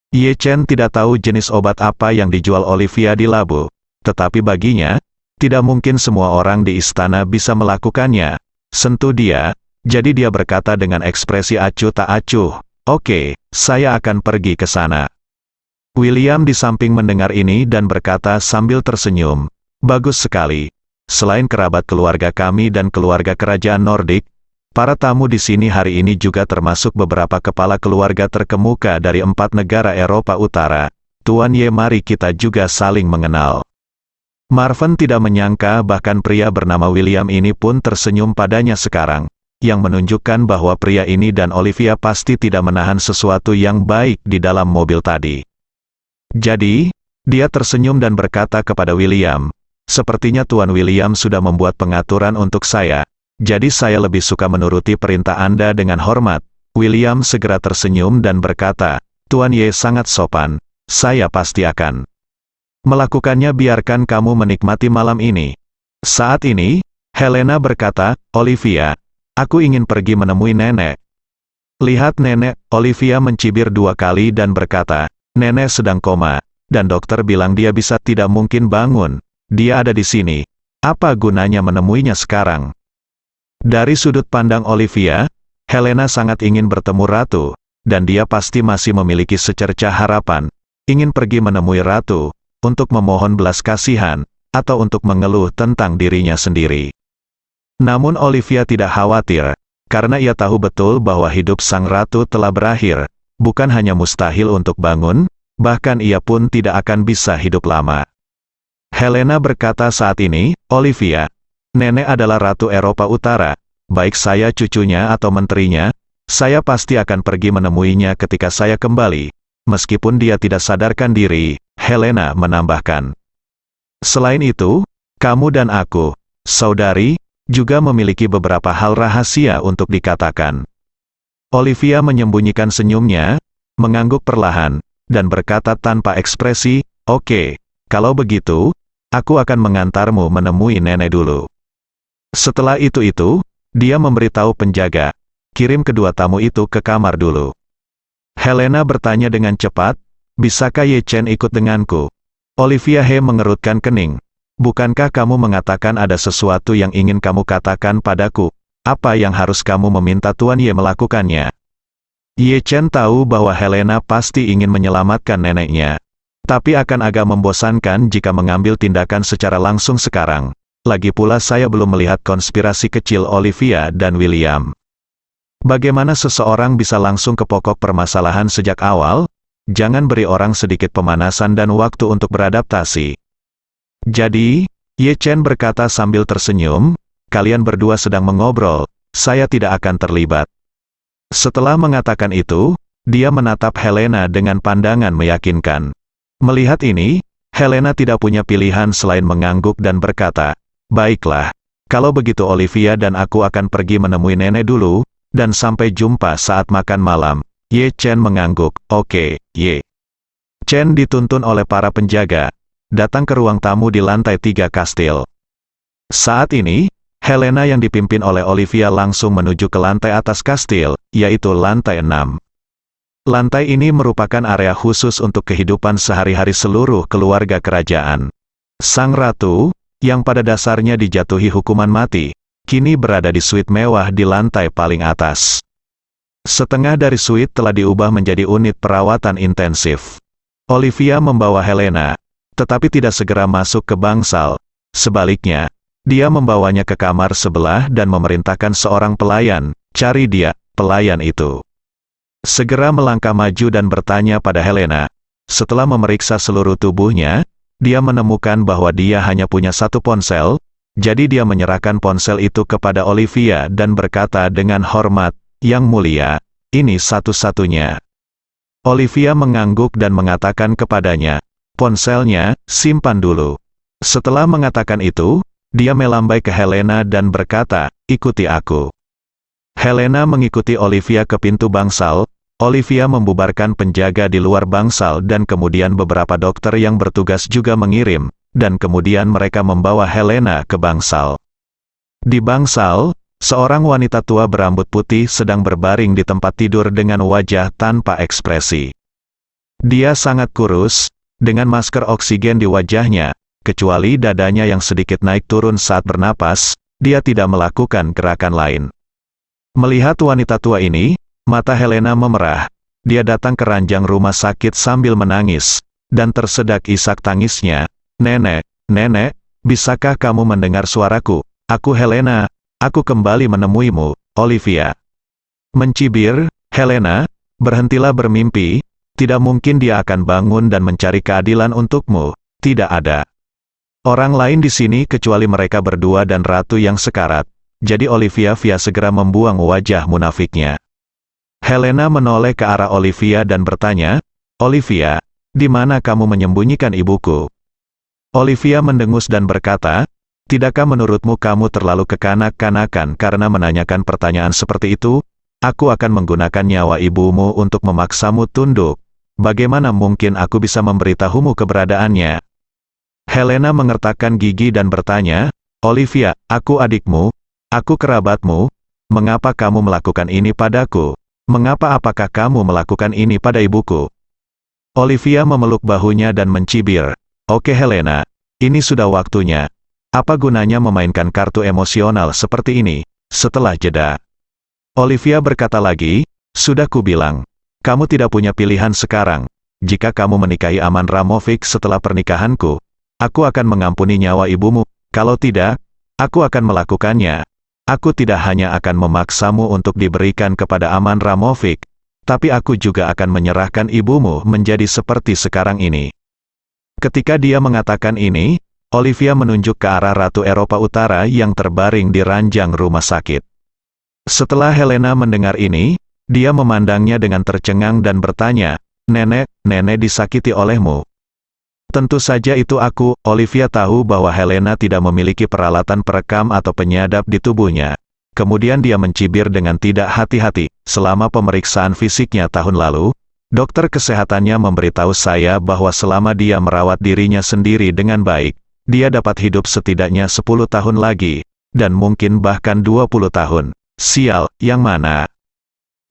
Ye Chen tidak tahu jenis obat apa yang dijual Olivia di labu, tetapi baginya, tidak mungkin semua orang di istana bisa melakukannya. Sentuh dia, jadi dia berkata dengan ekspresi acuh tak acuh, oke, saya akan pergi ke sana. William di samping mendengar ini dan berkata sambil tersenyum, bagus sekali. Selain kerabat keluarga kami dan keluarga kerajaan Nordik, para tamu di sini hari ini juga termasuk beberapa kepala keluarga terkemuka dari 4 negara Eropa Utara. Tuan Ye, mari kita juga saling mengenal. Marvin tidak menyangka bahkan pria bernama William ini pun tersenyum padanya sekarang, yang menunjukkan bahwa pria ini dan Olivia pasti tidak menahan sesuatu yang baik di dalam mobil tadi. Jadi, dia tersenyum dan berkata kepada William, sepertinya Tuan William sudah membuat pengaturan untuk saya, jadi saya lebih suka menuruti perintah Anda dengan hormat. William segera tersenyum dan berkata, Tuan Ye sangat sopan, saya pasti akan melakukannya, biarkan kamu menikmati malam ini. Saat ini, Helena berkata, Olivia, aku ingin pergi menemui nenek. Lihat nenek, Olivia mencibir 2 kali dan berkata, nenek sedang koma, dan dokter bilang dia bisa tidak mungkin bangun. Dia ada di sini. Apa gunanya menemuinya sekarang? Dari sudut pandang Olivia, Helena sangat ingin bertemu Ratu, dan dia pasti masih memiliki secercah harapan, ingin pergi menemui Ratu, untuk memohon belas kasihan, atau untuk mengeluh tentang dirinya sendiri. Namun Olivia tidak khawatir, karena ia tahu betul bahwa hidup sang ratu telah berakhir, bukan hanya mustahil untuk bangun, bahkan ia pun tidak akan bisa hidup lama. Helena berkata saat ini, Olivia, nenek adalah Ratu Eropa Utara, baik saya cucunya atau menterinya, saya pasti akan pergi menemuinya ketika saya kembali, meskipun dia tidak sadarkan diri. Helena menambahkan. Selain itu, kamu dan aku, saudari, juga memiliki beberapa hal rahasia untuk dikatakan. Olivia menyembunyikan senyumnya, mengangguk perlahan, dan berkata tanpa ekspresi, oke, kalau begitu, aku akan mengantarmu menemui nenek dulu. Setelah itu, dia memberitahu penjaga, kirim kedua tamu itu ke kamar dulu. Helena bertanya dengan cepat, bisakah Ye Chen ikut denganku? Olivia mengerutkan kening. Bukankah kamu mengatakan ada sesuatu yang ingin kamu katakan padaku? Apa yang harus kamu meminta Tuan Ye melakukannya? Ye Chen tahu bahwa Helena pasti ingin menyelamatkan neneknya. Tapi akan agak membosankan jika mengambil tindakan secara langsung sekarang. Lagi pula saya belum melihat konspirasi kecil Olivia dan William. Bagaimana seseorang bisa langsung ke pokok permasalahan sejak awal? Jangan beri orang sedikit pemanasan dan waktu untuk beradaptasi. Jadi, Ye Chen berkata sambil tersenyum, kalian berdua sedang mengobrol, saya tidak akan terlibat. Setelah mengatakan itu, dia menatap Helena dengan pandangan meyakinkan. Melihat ini, Helena tidak punya pilihan selain mengangguk dan berkata, baiklah, kalau begitu Olivia dan aku akan pergi menemui nenek dulu, dan sampai jumpa saat makan malam. Ye Chen mengangguk, oke, Ye Chen dituntun oleh para penjaga, datang ke ruang tamu di lantai 3 kastil. Saat ini, Helena yang dipimpin oleh Olivia langsung menuju ke lantai atas kastil, yaitu lantai 6. Lantai ini merupakan area khusus untuk kehidupan sehari-hari seluruh keluarga kerajaan. Sang ratu, yang pada dasarnya dijatuhi hukuman mati, kini berada di suite mewah di lantai paling atas. Setengah dari suite telah diubah menjadi unit perawatan intensif. Olivia membawa Helena, tetapi tidak segera masuk ke bangsal. Sebaliknya, dia membawanya ke kamar sebelah dan memerintahkan seorang pelayan, "Cari dia, pelayan itu." Segera melangkah maju dan bertanya pada Helena. Setelah memeriksa seluruh tubuhnya, dia menemukan bahwa dia hanya punya satu ponsel, jadi dia menyerahkan ponsel itu kepada Olivia dan berkata dengan hormat, "Yang mulia, ini satu-satunya." Olivia mengangguk dan mengatakan kepadanya, "Ponselnya, simpan dulu." Setelah mengatakan itu, dia melambai ke Helena dan berkata, "Ikuti aku." Helena mengikuti Olivia ke pintu bangsal. Olivia membubarkan penjaga di luar bangsal dan kemudian beberapa dokter yang bertugas juga mengirim, dan kemudian mereka membawa Helena ke bangsal. Di bangsal, seorang wanita tua berambut putih sedang berbaring di tempat tidur dengan wajah tanpa ekspresi. Dia sangat kurus, dengan masker oksigen di wajahnya, kecuali dadanya yang sedikit naik turun saat bernapas, dia tidak melakukan gerakan lain. Melihat wanita tua ini, mata Helena memerah. Dia datang ke ranjang rumah sakit sambil menangis, dan tersedak isak tangisnya. "Nenek, nenek, bisakah kamu mendengar suaraku? Aku Helena, aku kembali menemuimu, Olivia." Mencibir, "Helena, berhentilah bermimpi, tidak mungkin dia akan bangun dan mencari keadilan untukmu, tidak ada orang lain di sini kecuali mereka berdua dan ratu yang sekarat." Jadi Olivia segera membuang wajah munafiknya. Helena menoleh ke arah Olivia dan bertanya, "Olivia, di mana kamu menyembunyikan ibuku?" Olivia mendengus dan berkata, "Tidakkah menurutmu kamu terlalu kekanak-kanakan karena menanyakan pertanyaan seperti itu? Aku akan menggunakan nyawa ibumu untuk memaksamu tunduk. Bagaimana mungkin aku bisa memberitahumu keberadaannya?" Helena mengertakkan gigi dan bertanya, "Olivia, aku adikmu, aku kerabatmu, mengapa kamu melakukan ini padaku? Apakah kamu melakukan ini pada ibuku?" Olivia memeluk bahunya dan mencibir, "Oke Helena, ini sudah waktunya. Apa gunanya memainkan kartu emosional seperti ini?" Setelah jeda, Olivia berkata lagi, "Sudah kubilang, kamu tidak punya pilihan sekarang. Jika kamu menikahi Aman Ramovic setelah pernikahanku, aku akan mengampuni nyawa ibumu. Kalau tidak, aku akan melakukannya. Aku tidak hanya akan memaksamu untuk diberikan kepada Aman Ramovic, tapi aku juga akan menyerahkan ibumu menjadi seperti sekarang ini." Ketika dia mengatakan ini, Olivia menunjuk ke arah Ratu Eropa Utara yang terbaring di ranjang rumah sakit. Setelah Helena mendengar ini, dia memandangnya dengan tercengang dan bertanya, "Nenek, nenek disakiti olehmu?" "Tentu saja itu aku." Olivia tahu bahwa Helena tidak memiliki peralatan perekam atau penyadap di tubuhnya. Kemudian dia mencibir dengan tidak hati-hati, "Selama pemeriksaan fisiknya tahun lalu, dokter kesehatannya memberitahu saya bahwa selama dia merawat dirinya sendiri dengan baik, dia dapat hidup setidaknya 10 tahun lagi, dan mungkin bahkan 20 tahun. Sial, yang mana?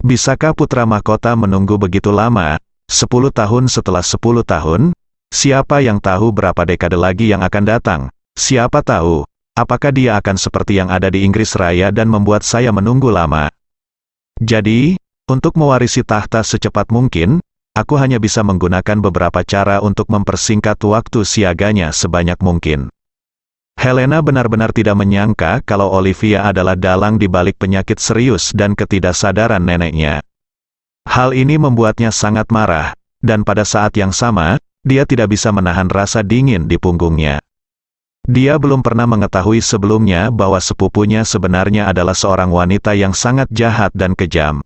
Bisakah putra mahkota menunggu begitu lama? 10 tahun setelah 10 tahun? Siapa yang tahu berapa dekade lagi yang akan datang? Siapa tahu, apakah dia akan seperti yang ada di Inggris Raya dan membuat saya menunggu lama? Jadi, untuk mewarisi tahta secepat mungkin, aku hanya bisa menggunakan beberapa cara untuk mempersingkat waktu siaganya sebanyak mungkin." Helena benar-benar tidak menyangka kalau Olivia adalah dalang di balik penyakit serius dan ketidaksadaran neneknya. Hal ini membuatnya sangat marah, dan pada saat yang sama, dia tidak bisa menahan rasa dingin di punggungnya. Dia belum pernah mengetahui sebelumnya bahwa sepupunya sebenarnya adalah seorang wanita yang sangat jahat dan kejam.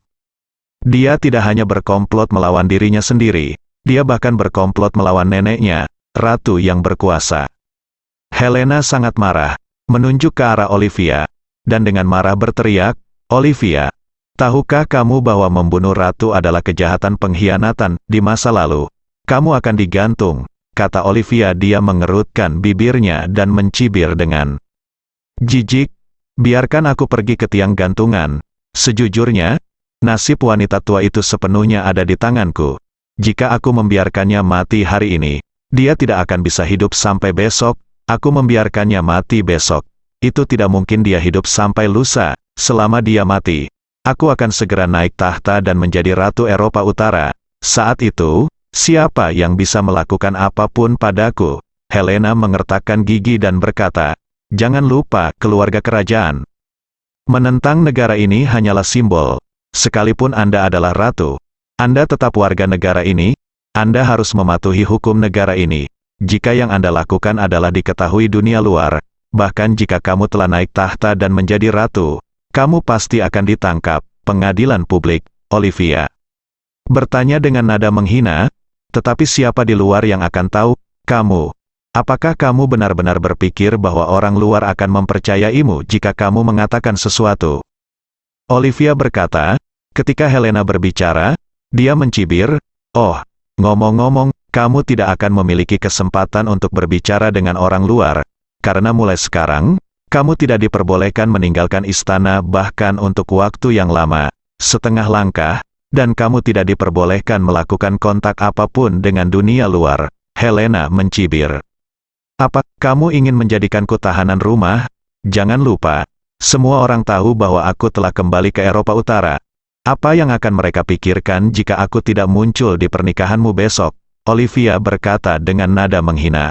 Dia tidak hanya berkomplot melawan dirinya sendiri, dia bahkan berkomplot melawan neneknya, ratu yang berkuasa. Helena sangat marah, menunjuk ke arah Olivia, dan dengan marah berteriak, "Olivia, tahukah kamu bahwa membunuh ratu adalah kejahatan pengkhianatan di masa lalu? Kamu akan digantung," kata Olivia. Dia mengerutkan bibirnya dan mencibir dengan jijik. "Biarkan aku pergi ke tiang gantungan. Sejujurnya, Nasib wanita tua itu sepenuhnya ada di tanganku. Jika aku membiarkannya mati hari ini, dia tidak akan bisa hidup sampai besok. Aku membiarkannya mati besok. Itu tidak mungkin dia hidup sampai lusa. Selama dia mati, aku akan segera naik tahta dan menjadi Ratu Eropa Utara. Saat itu, siapa yang bisa melakukan apapun padaku? Helena mengertakkan gigi dan berkata, "Jangan lupa keluarga kerajaan. Menentang negara ini hanyalah simbol. Sekalipun Anda adalah ratu, Anda tetap warga negara ini. Anda harus mematuhi hukum negara ini. Jika yang Anda lakukan adalah diketahui dunia luar, bahkan jika kamu telah naik tahta dan menjadi ratu, kamu pasti akan ditangkap." Pengadilan publik, Olivia bertanya dengan nada menghina, "Tetapi siapa di luar yang akan tahu? Kamu. Apakah kamu benar-benar berpikir bahwa orang luar akan mempercayaimu jika kamu mengatakan sesuatu?" Olivia berkata, ketika Helena berbicara, dia mencibir, "Oh, ngomong-ngomong, kamu tidak akan memiliki kesempatan untuk berbicara dengan orang luar, karena mulai sekarang, kamu tidak diperbolehkan meninggalkan istana bahkan untuk waktu yang lama, setengah langkah, dan kamu tidak diperbolehkan melakukan kontak apapun dengan dunia luar." Helena mencibir. "Apa, kamu ingin menjadikanku tahanan rumah? Jangan lupa, semua orang tahu bahwa aku telah kembali ke Eropa Utara. Apa yang akan mereka pikirkan jika aku tidak muncul di pernikahanmu besok?" Olivia berkata dengan nada menghina.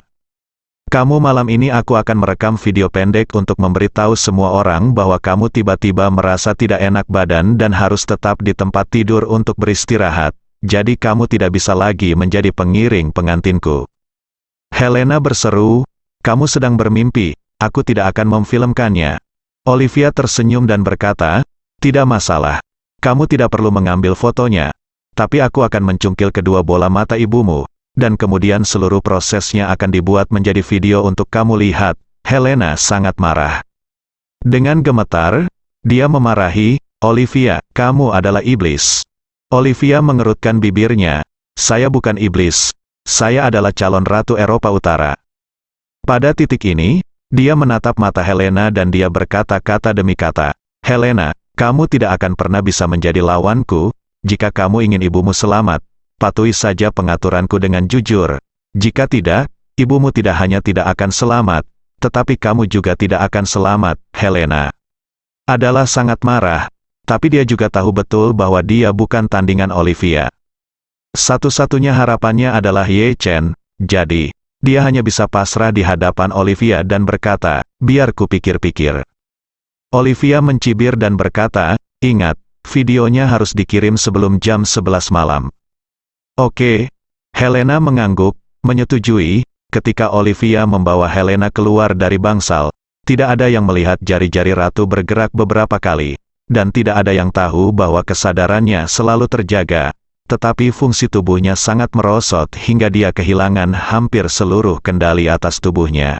"Kamu malam ini aku akan merekam video pendek untuk memberitahu semua orang bahwa kamu tiba-tiba merasa tidak enak badan dan harus tetap di tempat tidur untuk beristirahat. Jadi kamu tidak bisa lagi menjadi pengiring pengantinku." Helena berseru, "Kamu sedang bermimpi, aku tidak akan memfilmkannya." Olivia tersenyum dan berkata, "Tidak masalah. Kamu tidak perlu mengambil fotonya. Tapi aku akan mencungkil kedua bola mata ibumu, dan kemudian seluruh prosesnya akan dibuat menjadi video untuk kamu lihat." Helena sangat marah. Dengan gemetar, dia memarahi, "Olivia, kamu adalah iblis." Olivia mengerutkan bibirnya, "Saya bukan iblis. Saya adalah calon Ratu Eropa Utara." Pada titik ini, dia menatap mata Helena dan dia berkata kata demi kata, "Helena, kamu tidak akan pernah bisa menjadi lawanku. Jika kamu ingin ibumu selamat, patuhi saja pengaturanku dengan jujur. Jika tidak, ibumu tidak hanya tidak akan selamat, tetapi kamu juga tidak akan selamat." Helena adalah sangat marah, tapi dia juga tahu betul bahwa dia bukan tandingan Olivia. Satu-satunya harapannya adalah Ye Chen, jadi, dia hanya bisa pasrah di hadapan Olivia dan berkata, "Biar ku pikir-pikir." Olivia mencibir dan berkata, "Ingat, videonya harus dikirim sebelum jam 11 malam." "Oke." Helena mengangguk, menyetujui. Ketika Olivia membawa Helena keluar dari bangsal, tidak ada yang melihat jari-jari ratu bergerak beberapa kali, dan tidak ada yang tahu bahwa kesadarannya selalu terjaga. Tetapi fungsi tubuhnya sangat merosot hingga dia kehilangan hampir seluruh kendali atas tubuhnya.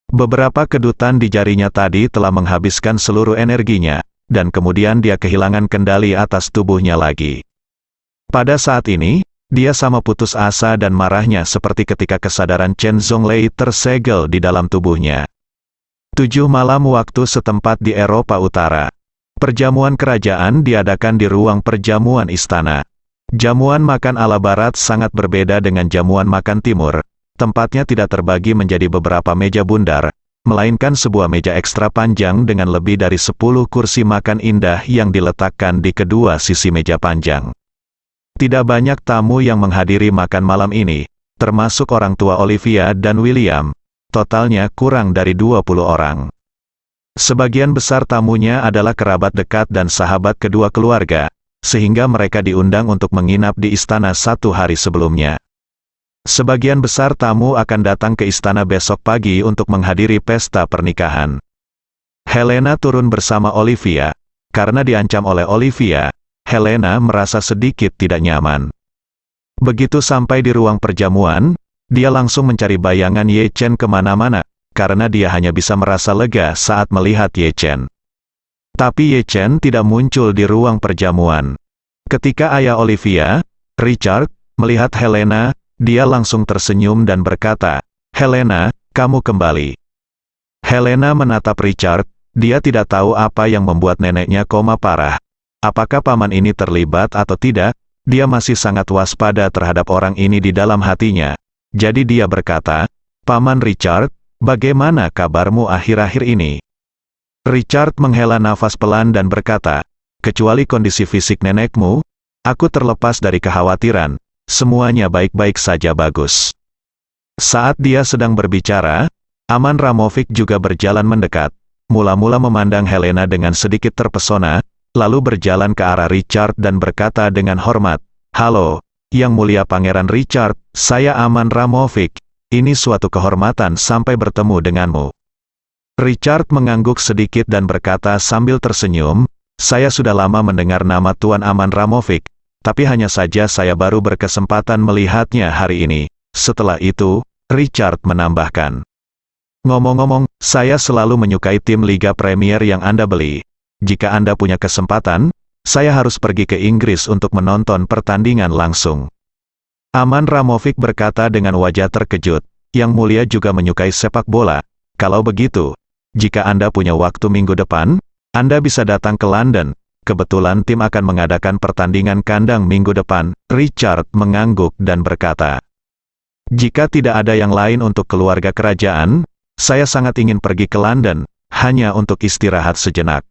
Beberapa kedutan di jarinya tadi telah menghabiskan seluruh energinya, dan kemudian dia kehilangan kendali atas tubuhnya lagi. Pada saat ini, dia sama putus asa dan marahnya seperti ketika kesadaran Chen Zhonglei tersegel di dalam tubuhnya. 7 malam waktu setempat di Eropa Utara. Perjamuan kerajaan diadakan di ruang perjamuan istana. Jamuan makan ala barat sangat berbeda dengan jamuan makan timur. Tempatnya tidak terbagi menjadi beberapa meja bundar, melainkan sebuah meja ekstra panjang dengan lebih dari 10 kursi makan indah yang diletakkan di kedua sisi meja panjang. Tidak banyak tamu yang menghadiri makan malam ini, termasuk orang tua Olivia dan William. Totalnya kurang dari 20 orang. Sebagian besar tamunya adalah kerabat dekat dan sahabat kedua keluarga, sehingga mereka diundang untuk menginap di istana 1 hari sebelumnya. Sebagian besar tamu akan datang ke istana besok pagi untuk menghadiri pesta pernikahan. Helena turun bersama Olivia. Karena diancam oleh Olivia, Helena merasa sedikit tidak nyaman. Begitu sampai di ruang perjamuan, dia langsung mencari bayangan Ye Chen kemana-mana, karena dia hanya bisa merasa lega saat melihat Ye Chen. Tapi Ye Chen tidak muncul di ruang perjamuan. Ketika ayah Olivia, Richard, melihat Helena, dia langsung tersenyum dan berkata, "Helena, kamu kembali." Helena menatap Richard, dia tidak tahu apa yang membuat neneknya koma parah. Apakah paman ini terlibat atau tidak? Dia masih sangat waspada terhadap orang ini di dalam hatinya. Jadi dia berkata, "Paman Richard, bagaimana kabarmu akhir-akhir ini?" Richard menghela nafas pelan dan berkata, "Kecuali kondisi fisik nenekmu, aku terlepas dari kekhawatiran. Semuanya baik-baik saja bagus." Saat dia sedang berbicara, Aman Ramovic juga berjalan mendekat. Mula-mula memandang Helena dengan sedikit terpesona, lalu berjalan ke arah Richard dan berkata dengan hormat, "Halo, Yang Mulia Pangeran Richard, saya Aman Ramovic. Ini suatu kehormatan sampai bertemu denganmu." Richard mengangguk sedikit dan berkata sambil tersenyum, "Saya sudah lama mendengar nama Tuan Aman Ramovic, tapi hanya saja saya baru berkesempatan melihatnya hari ini." Setelah itu, Richard menambahkan, "Ngomong-ngomong, saya selalu menyukai tim Liga Premier yang Anda beli. Jika Anda punya kesempatan, saya harus pergi ke Inggris untuk menonton pertandingan langsung." Aman Ramovic berkata dengan wajah terkejut, "Yang Mulia juga menyukai sepak bola. Kalau begitu, jika Anda punya waktu minggu depan, Anda bisa datang ke London. Kebetulan tim akan mengadakan pertandingan kandang minggu depan." Richard mengangguk dan berkata, "Jika tidak ada yang lain untuk keluarga kerajaan, saya sangat ingin pergi ke London, hanya untuk istirahat sejenak."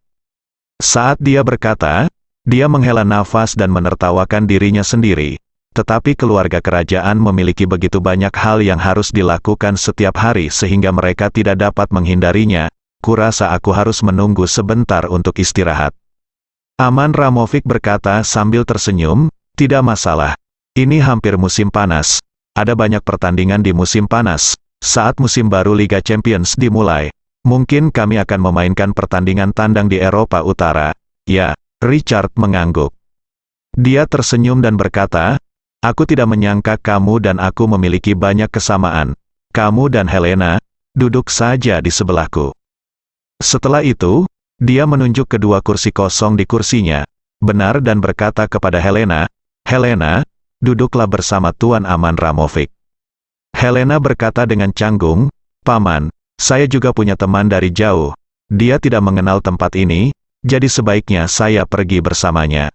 Saat dia berkata, dia menghela nafas dan menertawakan dirinya sendiri. Tetapi keluarga kerajaan memiliki begitu banyak hal yang harus dilakukan setiap hari sehingga mereka tidak dapat menghindarinya. Kurasa aku harus menunggu sebentar untuk istirahat. Aman Ramovic berkata sambil tersenyum, "Tidak masalah. Ini hampir musim panas. Ada banyak pertandingan di musim panas. Saat musim baru Liga Champions dimulai, mungkin kami akan memainkan pertandingan tandang di Eropa Utara." "Ya," Richard mengangguk. Dia tersenyum dan berkata, "Aku tidak menyangka kamu dan aku memiliki banyak kesamaan. Kamu dan Helena, duduk saja di sebelahku." Setelah itu, dia menunjuk kedua kursi kosong di kursinya, benar dan berkata kepada Helena, "Helena, duduklah bersama Tuan Aman Ramovic." Helena berkata dengan canggung, "Paman, saya juga punya teman dari jauh. Dia tidak mengenal tempat ini, jadi sebaiknya saya pergi bersamanya."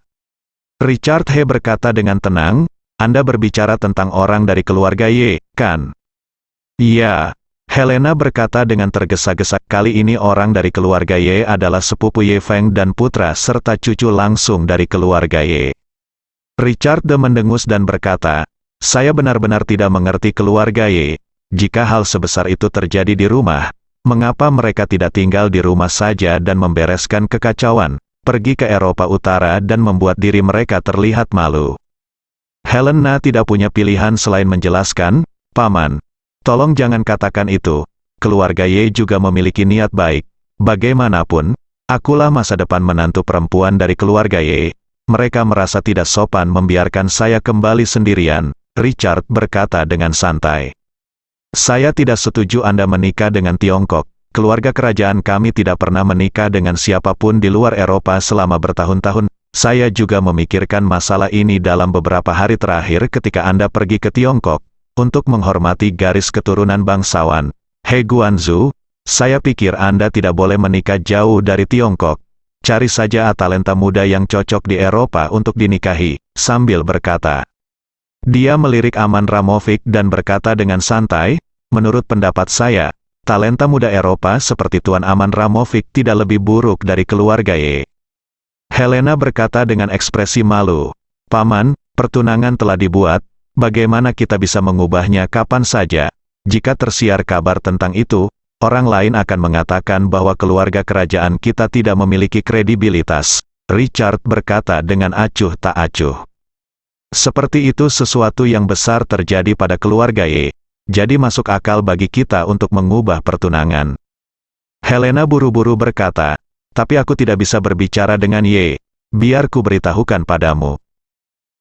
Richard berkata dengan tenang, "Anda berbicara tentang orang dari keluarga Y, kan?" "Iya." Helena berkata dengan tergesa-gesa, "Kali ini orang dari keluarga Y adalah sepupu Ye Feng dan putra serta cucu langsung dari keluarga Y." Richard mendengus dan berkata, "Saya benar-benar tidak mengerti keluarga Y. Jika hal sebesar itu terjadi di rumah, mengapa mereka tidak tinggal di rumah saja dan membereskan kekacauan, pergi ke Eropa Utara dan membuat diri mereka terlihat malu?" Helena tidak punya pilihan selain menjelaskan, "Paman, tolong jangan katakan itu. Keluarga Y juga memiliki niat baik. Bagaimanapun, akulah masa depan menantu perempuan dari keluarga Y. Mereka merasa tidak sopan membiarkan saya kembali sendirian." Richard berkata dengan santai, "Saya tidak setuju Anda menikah dengan Tiongkok. Keluarga kerajaan kami tidak pernah menikah dengan siapapun di luar Eropa selama bertahun-tahun. Saya juga memikirkan masalah ini dalam beberapa hari terakhir ketika Anda pergi ke Tiongkok. Untuk menghormati garis keturunan bangsawan He Guanzu, saya pikir Anda tidak boleh menikah jauh dari Tiongkok. Cari saja talenta muda yang cocok di Eropa untuk dinikahi." Sambil berkata, dia melirik Aman Ramovic dan berkata dengan santai, "Menurut pendapat saya, talenta muda Eropa seperti Tuan Aman Ramovic tidak lebih buruk dari keluarga Y." Helena berkata dengan ekspresi malu, "Paman, pertunangan telah dibuat, bagaimana kita bisa mengubahnya kapan saja? Jika tersiar kabar tentang itu, orang lain akan mengatakan bahwa keluarga kerajaan kita tidak memiliki kredibilitas." Richard berkata dengan acuh tak acuh, "Seperti itu sesuatu yang besar terjadi pada keluarga Y. Jadi masuk akal bagi kita untuk mengubah pertunangan." Helena buru-buru berkata, "Tapi aku tidak bisa berbicara dengan Y. Biar ku beritahukan padamu."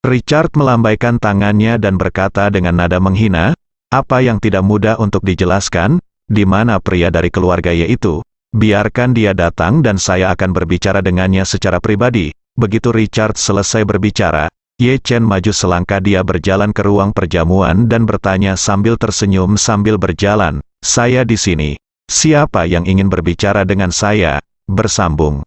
Richard melambaikan tangannya dan berkata dengan nada menghina, "Apa yang tidak mudah untuk dijelaskan? Di mana pria dari keluarga Y itu? Biarkan dia datang dan saya akan berbicara dengannya secara pribadi." Begitu Richard selesai berbicara, Ye Chen maju selangkah. Dia berjalan ke ruang perjamuan dan bertanya sambil tersenyum sambil berjalan, "Saya di sini. Siapa yang ingin berbicara dengan saya?" Bersambung.